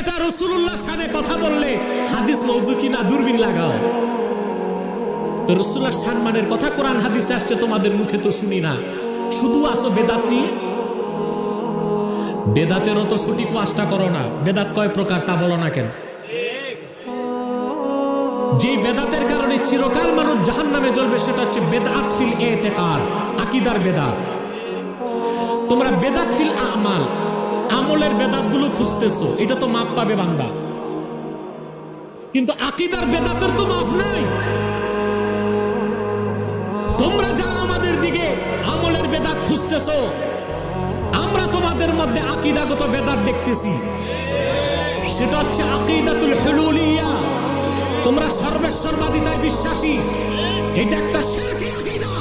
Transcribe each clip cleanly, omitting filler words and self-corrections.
ফেরেশতা রাসূলুল্লাহ শানে কথা বললে হাদিস মওযু কিনা দূরবীন লাগাও। তো রাসূলুল্লাহ সম্মানের কথা কোরআন হাদিসে আসছে, তোমাদের মুখে তো শুনি না, শুধু আসো বেদাত নিয়ে। বেদাতেরও তো সঠিক ওয়াজটা করো না। বেদাত কয় প্রকার তা বলো না কেন? যে বেদাতের কারণে চিরকাল মানুষ জাহান্নামে জ্বলবে সেটা হচ্ছে বেদাত ফিল ইতিকাদ, আকীদার বেদাত। তোমরা বেদাত ফিল আমাল, আমলের বেদাতগুলো খুঁজতেছো, এটা তো মাপ পাবে বান্দা, কিন্তু আকীদার বেদাতের তো মাপ নাই। তোমরা যারা আমাদের দিকে আমলের বেদাত খুঁজতেছো, আমরা তোমাদের মধ্যে আকীদাগত বেদাত দেখতেছি, সেটা হচ্ছে আকীদাতুল হুলুলিয়া। তোমরা সর্বেশ্বরবাদিতায় বিশ্বাসী, এটা একটা শিরকি আকীদা।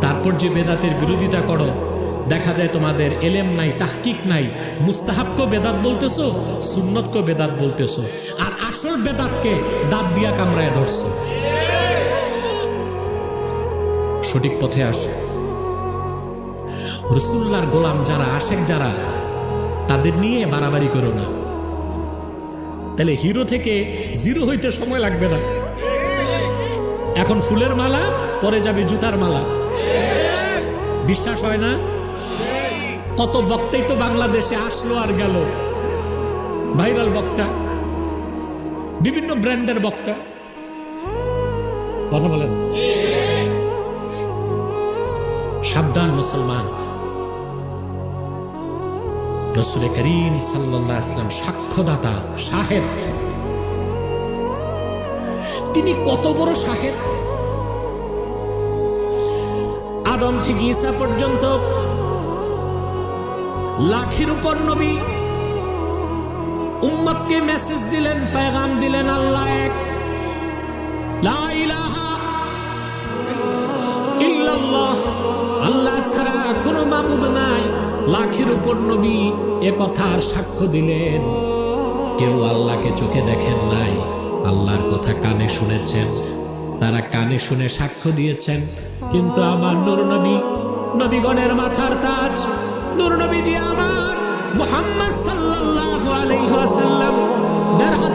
তারপর যে বেদাতের বিরোধিতা করো, দেখা যায় তোমাদের এলেম নাই, তাহকিক নাই। মুস্তাহাবকে বেদাত বলতেছো, সুন্নতকে বেদাত বলতেছো, আর আসল বেদাতকে দাঁত দিয়া কামড়ায় ধরছো। সঠিক পথে আসো। রাসূলুল্লাহর গোলাম যারা, আশেক যারা, তাদের নিয়ে বাড়াবাড়ি করো না। তাহলে হিরো থেকে জিরো হইতে সময় লাগবে না। এখন ফুলের মালা, পরে যাবে জুতার মালা। বিশ্বাস হয় না? কত বক্তাই তো বাংলাদেশে আসলো আর গেল, ভাইরাল বক্তা, বিভিন্ন ব্র্যান্ডের বক্তা। কথা বলেন। সাবধান মুসলমান। রাসূল করিম সাল্লাল্লাহু আলাইহি ওয়াসাল্লাম সাক্ষ্যদাতা, শাহেদ। তিনি কত বড় শাহেদ! আদম থেকে ঈসা পর্যন্ত লাখের উপর নবী, উম্মতকে মেসেজ দিলেন, পেগাম দিলেন, আল্লাহ এক, লা ইলাহা ইল্লাল্লাহ, আল্লাহ ছাড়া কোনো মাবুদ নাই। লাখের উপর নবী এ কথার সাক্ষ্য দিলেন। কেউ আল্লাহকে চোখে দেখেন নাই, আল্লাহর কথা কানে শুনেছেন। তারা কানে শুনে সাক্ষ্য দিয়েছেন। কিন্তু আমার নূর নবী, নবীগণের মাথার তাজ, নূর নবীজি আমার মুহাম্মদ সাল্লাল্লাহু আলাইহি ওয়াসাল্লাম